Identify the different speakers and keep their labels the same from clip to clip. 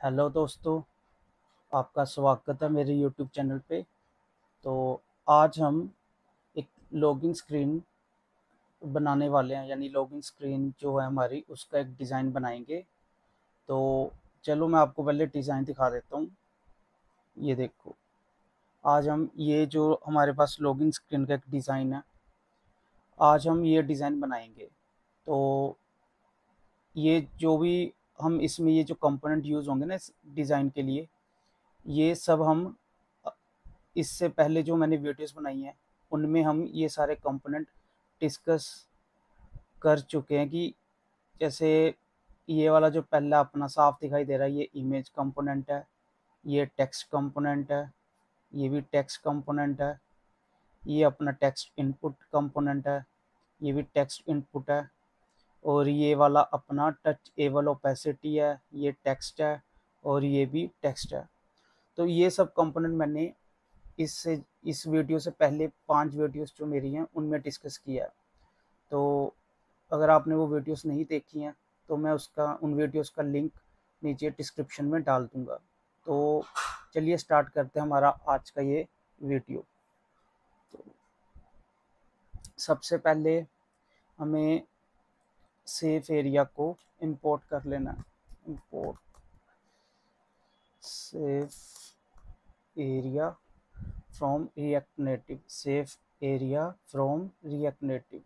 Speaker 1: Hello दोस्तों, आपका स्वागत है मेरे यूट्यूब चैनल पे। तो आज हम एक लॉगिन स्क्रीन बनाने वाले हैं, यानी लॉगिन स्क्रीन जो है हमारी उसका एक डिज़ाइन बनाएंगे। तो चलो मैं आपको पहले डिज़ाइन दिखा देता हूँ। ये देखो, आज हम ये जो हमारे पास लॉगिन स्क्रीन का एक डिज़ाइन है, आज हम ये डिज़ाइन बनाएंगे। तो ये जो भी हम इसमें ये जो कंपोनेंट यूज़ होंगे ना इस डिज़ाइन के लिए, ये सब हम इससे पहले जो मैंने वीडियोस बनाई हैं उनमें हम ये सारे कंपोनेंट डिस्कस कर चुके हैं। कि जैसे ये वाला जो पहला अपना साफ दिखाई दे रहा है, ये इमेज कंपोनेंट है, ये टेक्स्ट कंपोनेंट है, ये भी टेक्स्ट कंपोनेंट है, ये अपना टेक्स्ट इनपुट कंपोनेंट है, ये भी टेक्स्ट इनपुट है, और ये वाला अपना टच एबल ओपेसिटी है, ये टेक्स्ट है, और ये भी टेक्स्ट है। तो ये सब कंपोनेंट मैंने इससे इस वीडियो से पहले 5 वीडियोस जो मेरी हैं उनमें डिस्कस किया है। तो अगर आपने वो वीडियोस नहीं देखी हैं तो मैं उसका उन वीडियोस का लिंक नीचे डिस्क्रिप्शन में डाल दूँगा। तो चलिए स्टार्ट करते हैं हमारा आज का ये वीडियो। तो सबसे पहले हमें सेफ एरिया को इंपोर्ट कर लेना है। Import safe area from react native, safe area from react native.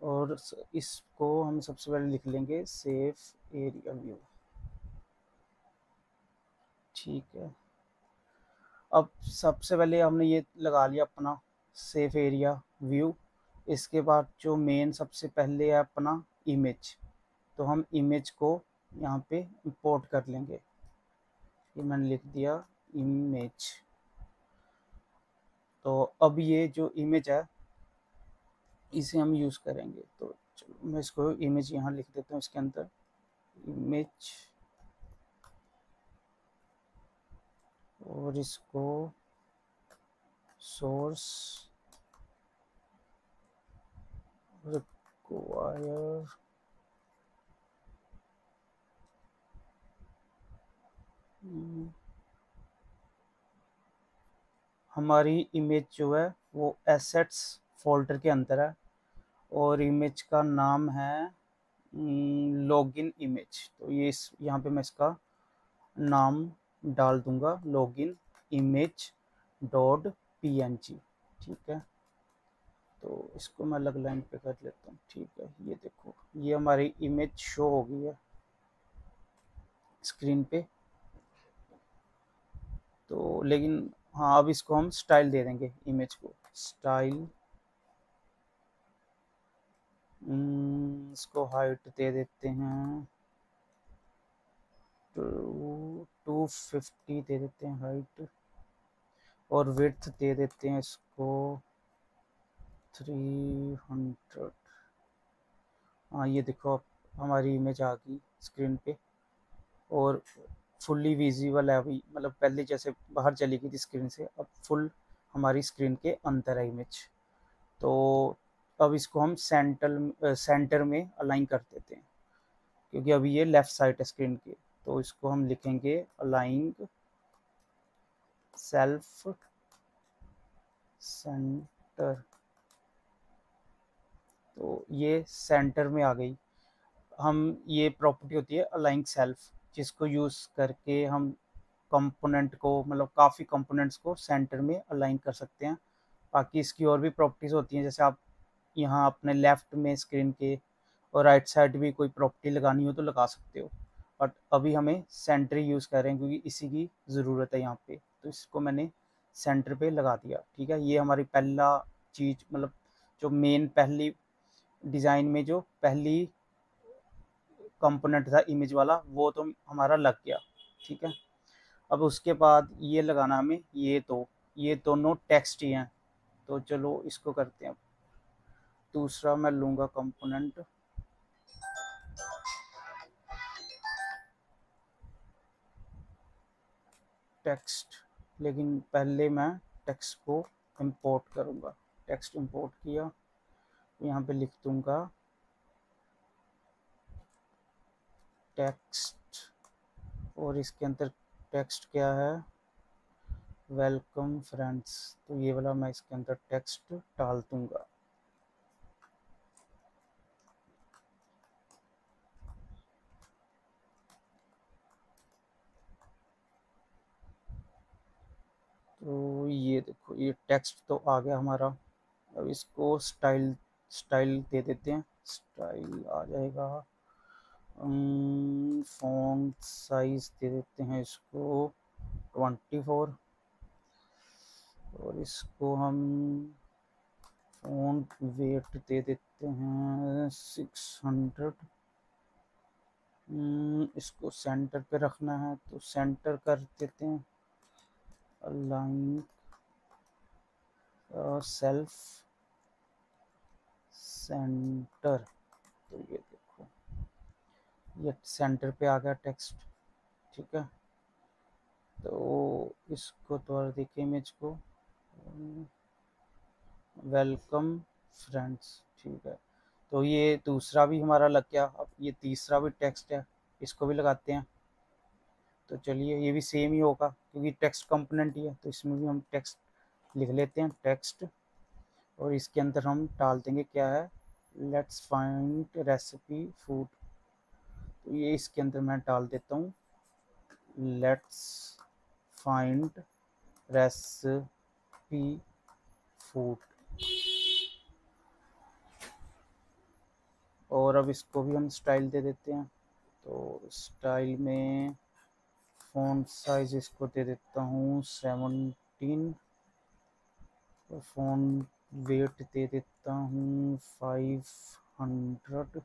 Speaker 1: और इसको हम सबसे पहले लिख लेंगे सेफ एरिया व्यू। ठीक है, अब सबसे पहले हमने ये लगा लिया अपना सेफ एरिया व्यू। इसके बाद जो मेन सबसे पहले है अपना इमेज, तो हम इमेज को यहाँ पे इंपोर्ट कर लेंगे। ये मैंने लिख दिया इमेज। तो अब ये जो इमेज है इसे हम यूज़ करेंगे। तो चलो मैं इसको इमेज यहाँ लिख देता हूँ, इसके अंदर इमेज, और इसको सोर्स रिक्वायर हमारी इमेज जो है वो एसेट्स फोल्डर के अंदर है, और इमेज का नाम है लॉगिन इमेज। तो ये यहाँ पे मैं इसका नाम डाल दूंगा लॉगिन इमेज डॉट png। ठीक है, तो इसको मैं अलग लाइन पे कर लेता हूँ। ठीक है, ये देखो ये हमारी इमेज शो हो गई है स्क्रीन पे। तो लेकिन हाँ, अब इसको हम स्टाइल दे देंगे इमेज को। स्टाइल, इसको हाइट दे देते हैं 250 दे देते हैं हाइट, और विड्थ दे देते हैं इसको 300। हाँ ये देखो, अब हमारी इमेज आ गई स्क्रीन पे और फुल्ली विजिबल है अभी। मतलब पहले जैसे बाहर चली गई थी स्क्रीन से, अब फुल हमारी स्क्रीन के अंदर है इमेज। तो अब इसको हम सेंटर में अलाइन कर देते हैं, क्योंकि अभी ये लेफ़्ट साइड है स्क्रीन के। तो इसको हम लिखेंगे अलाइंग सेल्फ सेंटर। तो ये सेंटर में आ गई। हम ये प्रॉपर्टी होती है अलाइंग सेल्फ, जिसको यूज़ करके हम कंपोनेंट को, मतलब काफ़ी कंपोनेंट्स को सेंटर में अलाइन कर सकते हैं। बाकी इसकी और भी प्रॉपर्टीज़ होती हैं, जैसे आप यहाँ अपने लेफ़्ट में स्क्रीन के और राइट साइड भी कोई प्रॉपर्टी लगानी हो तो लगा सकते हो। बट अभी हमें सेंटर ही यूज़ कर रहे हैं क्योंकि इसी की ज़रूरत है यहाँ पे। तो इसको मैंने सेंटर पे लगा दिया। ठीक है, ये हमारी पहला चीज़, मतलब जो मेन पहली डिज़ाइन में जो पहली कंपोनेंट था इमेज वाला, वो तो हमारा लग गया। ठीक है, अब उसके बाद ये लगाना हमें ये दोनों टेक्स्ट ही हैं। तो चलो इसको करते हैं। दूसरा मैं लूँगा कंपोनेंट टेक्स्ट, लेकिन पहले मैं टेक्स्ट को इंपोर्ट करूँगा। टेक्स्ट इंपोर्ट किया, यहाँ पे लिख दूँगा टेक्स्ट और इसके अंदर टेक्स्ट क्या है, वेलकम फ्रेंड्स। तो ये वाला मैं इसके अंदर टेक्स्ट डाल दूंगा। तो ये देखो ये टेक्स्ट तो आ गया हमारा। अब इसको स्टाइल स्टाइल दे देते हैं, स्टाइल आ जाएगा। फॉन्ट साइज दे देते हैं इसको 24 और इसको हम फॉन्ट वेट दे देते हैं 600। इसको सेंटर पे रखना है तो सेंटर कर देते हैं, अलाइन सेल्फ सेंटर। तो ये देखो ये सेंटर पे आ गया टेक्स्ट, ठीक है। तो इसको थोड़ा देखिए इमेज को, वेलकम फ्रेंड्स, ठीक है। तो ये दूसरा भी हमारा लग गया। अब ये तीसरा भी टेक्स्ट है, इसको भी लगाते हैं। तो चलिए ये भी सेम ही होगा क्योंकि टेक्स्ट कंपोनेंट ही है, तो इसमें भी हम टेक्स्ट लिख लेते हैं, टेक्स्ट। और इसके अंदर हम डाल देंगे क्या है, लेट्स फाइंड रेसिपी फूड। तो ये इसके अंदर मैं डाल देता हूँ, लेट्स फाइंड रेसिपी फूड। और अब इसको भी हम स्टाइल दे देते हैं। तो स्टाइल में फ़ॉन्ट साइज इसको दे देता हूँ 17 और फ़ॉन्ट वेट दे देता हूँ 500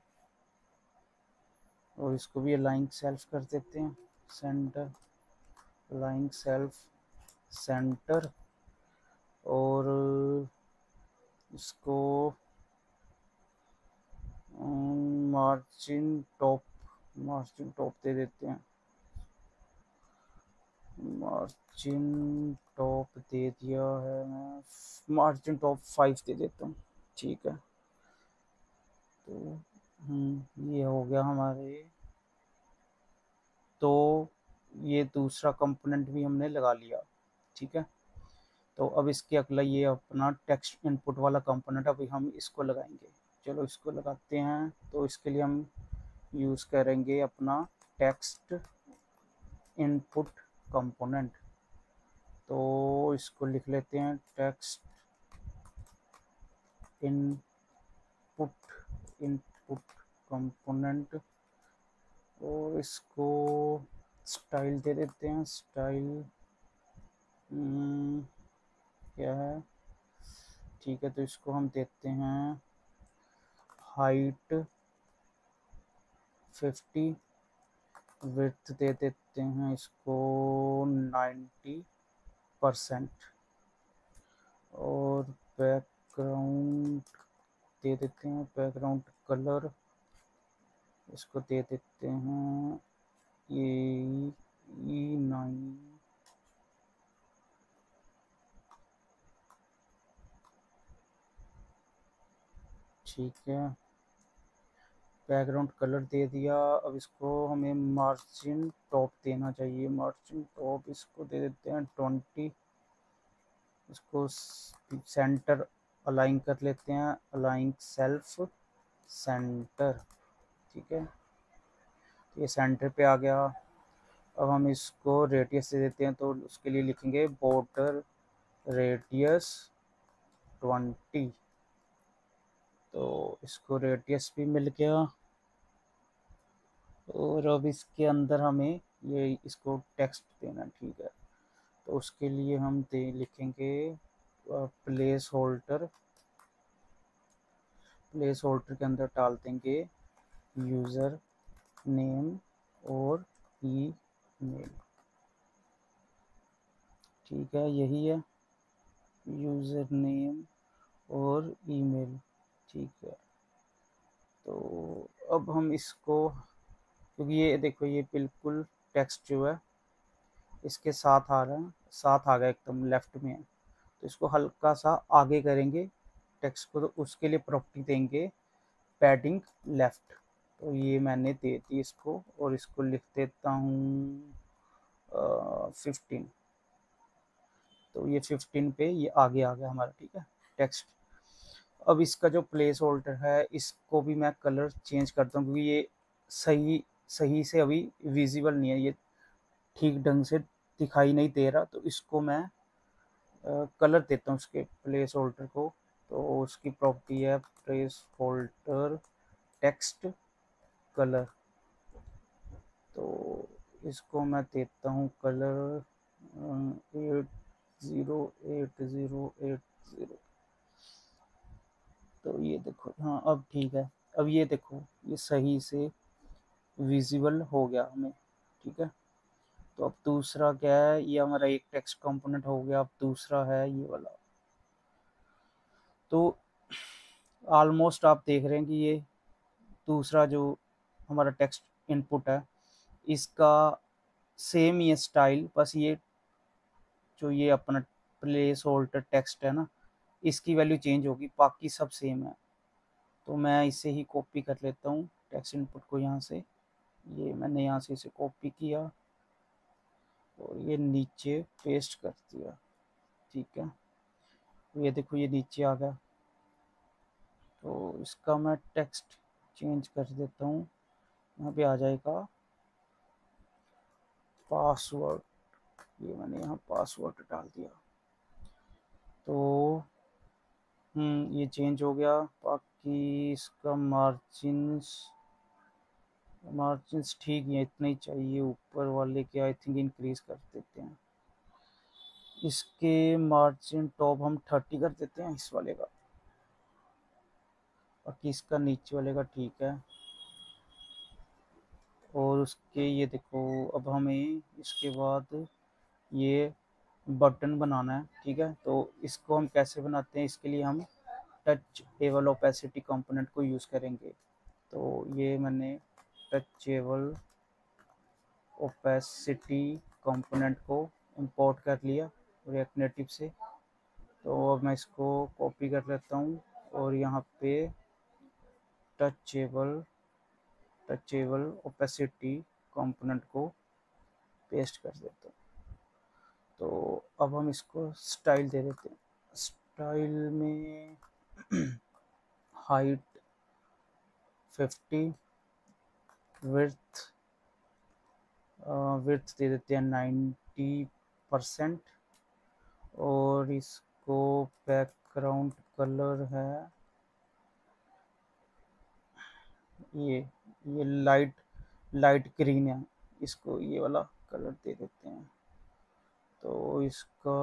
Speaker 1: और इसको भी अलाइन सेल्फ कर देते हैं, सेंटर, अलाइन सेल्फ सेंटर। और इसको मार्जिन टॉप दे देते हैं, मार्जिन टॉप दे दिया है, मैं मार्जिन टॉप 5 दे देता हूँ, ठीक है। तो ये हो गया हमारे। तो ये दूसरा कंपोनेंट भी हमने लगा लिया, ठीक है। तो अब इसके अगला ये अपना टेक्स्ट इनपुट वाला कंपोनेंट, अभी हम इसको लगाएंगे। चलो इसको लगाते हैं। तो इसके लिए हम यूज़ करेंगे अपना टेक्स्ट इनपुट कंपोनेंट। तो इसको लिख लेते हैं टेक्स्ट इनपुट कंपोनेंट और इसको स्टाइल दे देते हैं, स्टाइल क्या है, ठीक है। तो इसको हम देते हैं हाइट 50, विड्थ दे देते हैं इसको 90% और बैकग्राउंड दे देते हैं, बैकग्राउंड कलर इसको दे देते हैं E9, ठीक है। बैकग्राउंड कलर दे दिया। अब इसको हमें मार्जिन टॉप देना चाहिए, मार्जिन टॉप इसको दे देते हैं 20। इसको सेंटर अलाइन कर लेते हैं, अलाइन सेल्फ सेंटर, ठीक है। ये सेंटर पे आ गया। अब हम इसको रेडियस दे देते हैं, तो उसके लिए लिखेंगे बॉर्डर रेडियस 20। तो इसको रेडियस भी मिल गया। और अब इसके अंदर हमें ये इसको टेक्स्ट देना, ठीक है। तो उसके लिए हम लिखेंगे प्लेस होल्डर के अंदर डाल देंगे यूज़र नेम और ईमेल, ठीक है। यही है यूज़र नेम और ईमेल, ठीक है। तो अब हम इसको, क्योंकि ये देखो ये बिल्कुल टेक्स्ट जो है इसके साथ आ रहा है, साथ आ गया एकदम लेफ्ट में है। तो इसको हल्का सा आगे करेंगे टेक्स्ट को, तो उसके लिए प्रॉपर्टी देंगे पैडिंग लेफ्ट। तो ये मैंने दे दी इसको और इसको लिख देता हूँ 15, तो ये 15 पे ये आगे आ गया हमारा, ठीक है, टेक्स्ट। अब इसका जो प्लेस होल्डर है इसको भी मैं कलर चेंज करता हूँ, क्योंकि ये सही सही से अभी विजिबल नहीं है, ये ठीक ढंग से दिखाई नहीं दे रहा, तो इसको मैं कलर देता हूँ उसके प्लेस होल्डर को। तो उसकी प्रॉपर्टी है प्लेस होल्डर टेक्स्ट कलर, तो इसको मैं देता हूँ कलर 808080। तो ये देखो, हाँ अब ठीक है, अब ये देखो ये सही से विजिबल हो गया हमें, ठीक है। तो अब दूसरा क्या है, ये हमारा एक टेक्स्ट कंपोनेंट हो गया, अब दूसरा है ये वाला। तो ऑलमोस्ट आप देख रहे हैं कि ये दूसरा जो हमारा टेक्स्ट इनपुट है इसका सेम ही स्टाइल, बस ये जो ये अपना प्लेस होल्डर टेक्स्ट है ना, इसकी वैल्यू चेंज होगी, बाकी सब सेम है। तो मैं इसे ही कॉपी कर लेता हूँ टेक्स्ट इनपुट को यहाँ से, ये मैंने यहाँ से इसे कॉपी किया और ये नीचे पेस्ट कर दिया, ठीक है। ये देखो ये नीचे आ गया, तो इसका मैं टेक्स्ट चेंज कर देता हूँ, यहाँ पे आ जाएगा पासवर्ड, ये मैंने यहाँ पासवर्ड डाल दिया। तो ये चेंज हो गया। बाकी इसका मार्जिन्स ठीक है, इतना ही चाहिए, ऊपर वाले के आई थिंक इंक्रीज कर देते हैं। इसके मार्जिन टॉप हम 30 कर देते हैं इस वाले का, बाकी इसका नीचे वाले का ठीक है। और उसके ये देखो, अब हमें इसके बाद ये बटन बनाना है, ठीक है। तो इसको हम कैसे बनाते हैं, इसके लिए हम टचेबल ओपेसिटी कंपोनेंट को यूज़ करेंगे। तो ये मैंने टचेबल ओपेसिटी कंपोनेंट को इंपोर्ट कर लिया रिएक्ट नेटिव से। तो अब मैं इसको कॉपी कर लेता हूँ और यहाँ पे टचेबल ओपेसिटी कंपोनेंट को पेस्ट कर देता हूँ। तो अब हम इसको स्टाइल दे देते हैं, स्टाइल में हाइट 50, विड्थ दे देते हैं 90%, और इसको बैकग्राउंड कलर है ये लाइट ग्रीन है, इसको ये वाला कलर दे देते हैं। तो इसका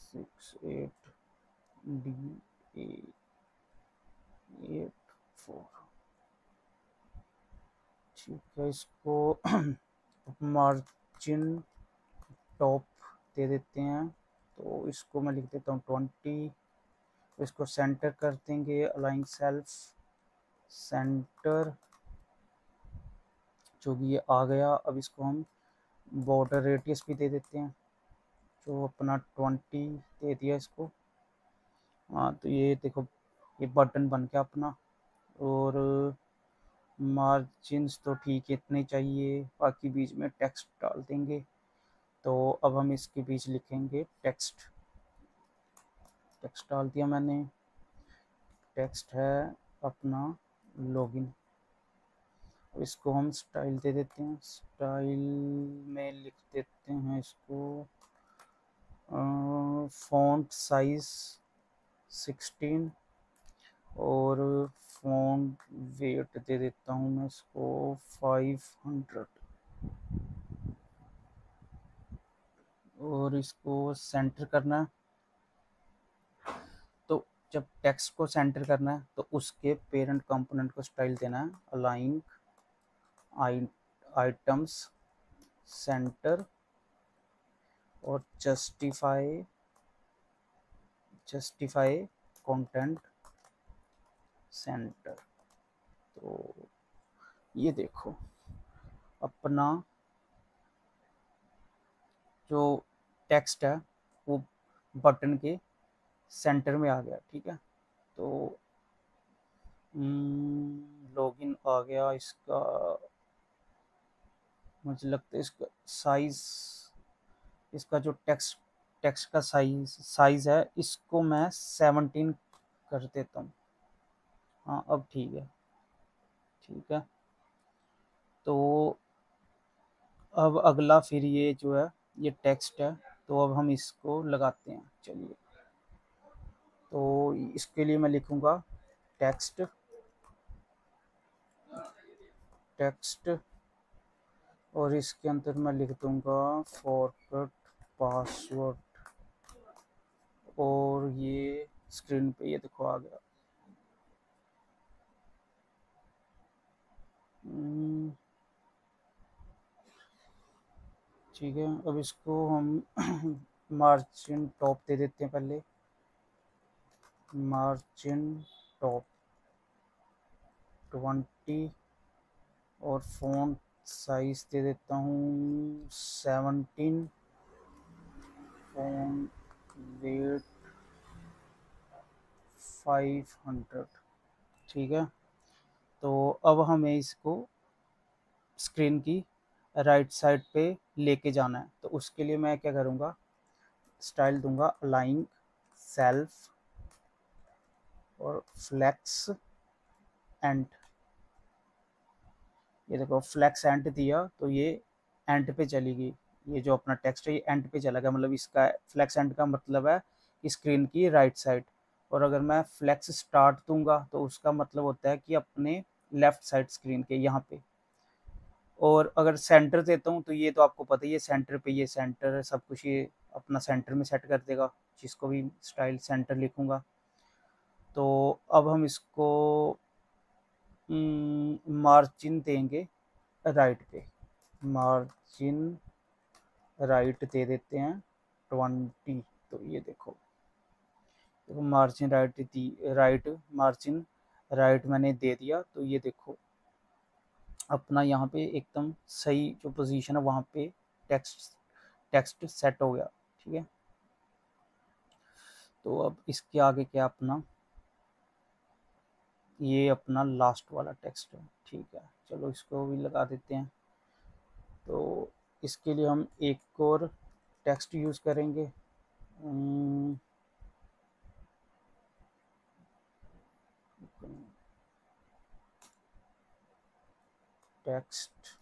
Speaker 1: 68D84, ठीक है। इसको मार्जिन टॉप दे देते हैं, तो इसको मैं लिख देता हूँ 20। इसको सेंटर कर देंगे, अलाइन सेल्फ सेंटर, जो भी ये आ गया। अब इसको हम बॉर्डर रेडियस भी दे देते हैं, जो अपना 20 दे दिया इसको। हाँ, तो ये देखो ये बटन बन गया अपना। और मार्जिन्स तो ठीक है, इतने चाहिए, बाकी बीच में टेक्स्ट डाल देंगे। तो अब हम इसके बीच लिखेंगे टेक्स्ट डाल दिया मैंने। टेक्स्ट है अपना लॉगिन, इसको हम स्टाइल दे देते हैं, स्टाइल में लिख देते हैं इसको फ़ॉन्ट साइज 16, और फ़ॉन्ट वेट दे देता हूँ मैं इसको 500, और इसको सेंटर करना है। तो जब टेक्स्ट को सेंटर करना है तो उसके पेरेंट कंपोनेंट को स्टाइल देना है अलाइन आइटम्स सेंटर, और जस्टिफाई कंटेंट सेंटर। तो ये देखो अपना जो टेक्स्ट है वो बटन के सेंटर में आ गया, ठीक है। तो लॉगिन आ गया इसका। मुझे लगता है इसका साइज़, इसका जो टेक्स्ट टेक्स्ट का साइज़ है इसको मैं 17 कर देता हूँ। हाँ अब ठीक है, ठीक है। तो अब अगला फिर ये जो है ये टेक्स्ट है, तो अब हम इसको लगाते हैं। चलिए, तो इसके लिए मैं लिखूँगा टेक्स्ट टेक्स्ट और इसके अंदर मैं लिख दूँगा फॉरगॉट पासवर्ड। और ये स्क्रीन पे ये देखो आ गया। ठीक है, अब इसको हम मार्जिन टॉप दे देते हैं पहले। मार्जिन टॉप 20 और फ़ॉन्ट साइज़ दे देता हूँ 17। Font weight 500। ठीक है, तो अब हमें इसको स्क्रीन की राइट साइड पे लेके जाना है। तो उसके लिए मैं क्या करूँगा, स्टाइल दूंगा अलाइन सेल्फ और फ्लेक्स एंड। ये देखो फ्लेक्स एंड दिया तो ये एंड पे चली गई। ये जो अपना टेक्स्ट है ये एंड पे चला गया, मतलब इसका फ्लेक्स एंड का मतलब है कि स्क्रीन की राइट साइड। और अगर मैं फ्लेक्स स्टार्ट दूंगा तो उसका मतलब होता है कि अपने लेफ्ट साइड स्क्रीन के यहाँ पे। और अगर सेंटर देता हूँ तो ये तो आपको पता ही है, सेंटर पे ये सेंटर है सब कुछ, ये अपना सेंटर में सेट कर देगा। जिसको भी स्टाइल सेंटर लिखूंगा। तो अब हम इसको मार्जिन देंगे राइट पे। मार्जिन राइट दे देते हैं 20। तो ये देखो मार्जिन राइट दी, राइट मार्जिन राइट मैंने दे दिया। तो ये देखो अपना यहाँ पे एकदम सही जो पोजीशन है वहाँ पे टेक्स्ट टेक्स्ट सेट हो गया। ठीक है, तो अब इसके आगे क्या अपना ये अपना लास्ट वाला टेक्स्ट है। ठीक है, चलो इसको भी लगा देते हैं। तो इसके लिए हम एक और टेक्स्ट यूज़ करेंगे। Text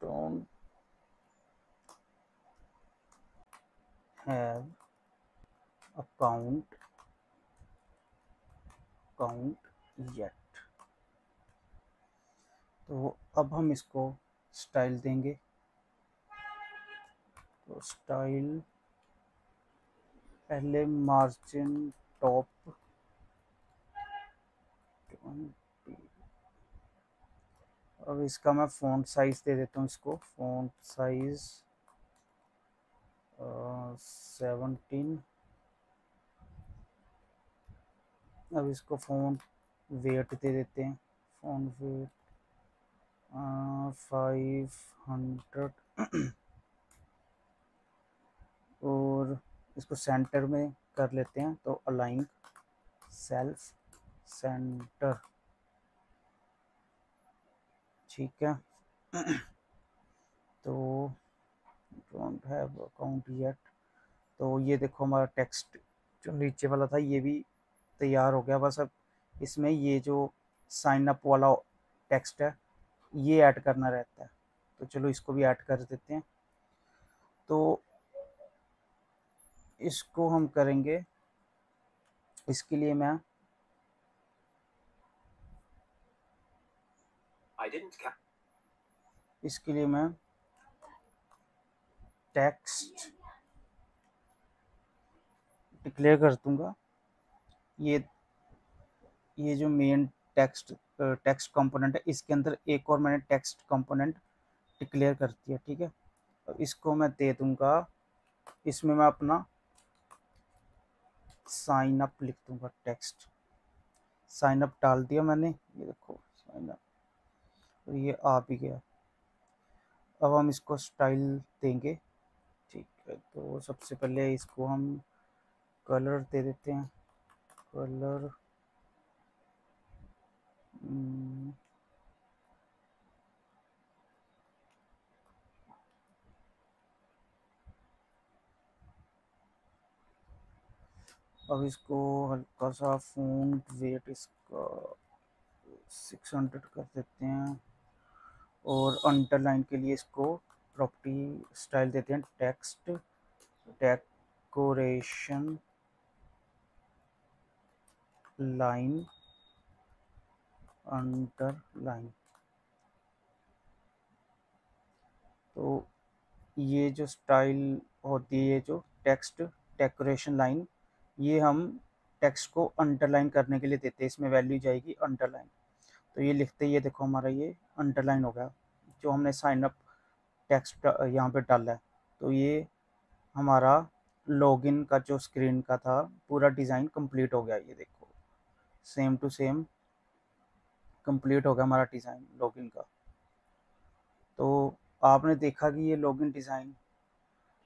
Speaker 1: don't have account yet. तो अब हम इसको स्टाइल देंगे। तो स्टाइल पहले मार्जिन टॉप 20। अब इसका मैं फ़ॉन्ट साइज़ दे देता हूँ, इसको फ़ॉन्ट साइज़ 17। अब इसको फ़ॉन्ट वेट दे देते हैं, फ़ॉन्ट वेट 500। और इसको सेंटर में कर लेते हैं। तो अलाइन सेल्फ सेंटर। ठीक है, तो डोंट हैव अकाउंट येट। तो ये देखो हमारा टेक्स्ट जो नीचे वाला था ये भी तैयार हो गया। बस अब इसमें ये जो साइन अप वाला टेक्स्ट है ये ऐड करना रहता है। तो चलो इसको भी ऐड कर देते हैं। तो इसको हम करेंगे, इसके लिए मैं इसके लिए मैं टेक्स्ट डिक्लेयर कर दूंगा। ये जो मेन टेक्स्ट कंपोनेंट है इसके अंदर एक और मैंने टेक्स्ट कंपोनेंट डिक्लेयर कर दिया। ठीक है, तो इसको मैं दे दूंगा, इसमें मैं अपना साइन अप लिख दूंगा। टेक्स्ट साइन अप डाल दिया मैंने, ये देखो साइन अप, तो ये आ भी गया। अब हम इसको स्टाइल देंगे। ठीक है, तो सबसे पहले इसको हम कलर दे देते हैं। कलर अब इसको हल्का सा फ़ॉन्ट वेट इसका 600 कर देते हैं और अंडरलाइन के लिए इसको प्रॉपर्टी स्टाइल देते हैं टेक्स्ट डेकोरेशन लाइन अंडरलाइन। तो ये जो स्टाइल होती है, जो टेक्स्ट डेकोरेशन लाइन, ये हम टेक्स्ट को अंडरलाइन करने के लिए देते हैं। इसमें वैल्यू जाएगी अंडरलाइन। तो ये लिखते ही ये देखो हमारा ये अंडरलाइन हो गया, जो हमने साइन अप टेक्स्ट यहाँ पे डाला है। तो ये हमारा लॉगिन का जो स्क्रीन का था पूरा डिज़ाइन कंप्लीट हो गया। ये देखो सेम टू सेम कंप्लीट हो गया हमारा डिज़ाइन लॉगिन का। तो आपने देखा कि ये लॉगिन डिज़ाइन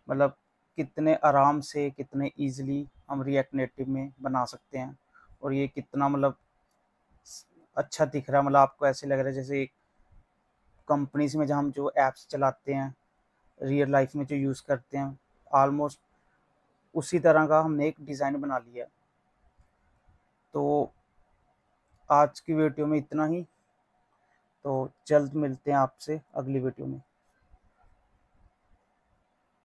Speaker 1: मतलब कितने आराम से, कितने इजीली हम रिएक्ट नेटिव में बना सकते हैं। और ये कितना मतलब अच्छा दिख रहा है, मतलब आपको ऐसे लग रहा है जैसे कंपनीज में जहाँ हम जो ऐप्स चलाते हैं रियल लाइफ में जो यूज़ करते हैं, ऑलमोस्ट उसी तरह का हमने एक डिज़ाइन बना लिया। तो आज की वीडियो में इतना ही। तो जल्द मिलते हैं आपसे अगली वीडियो में।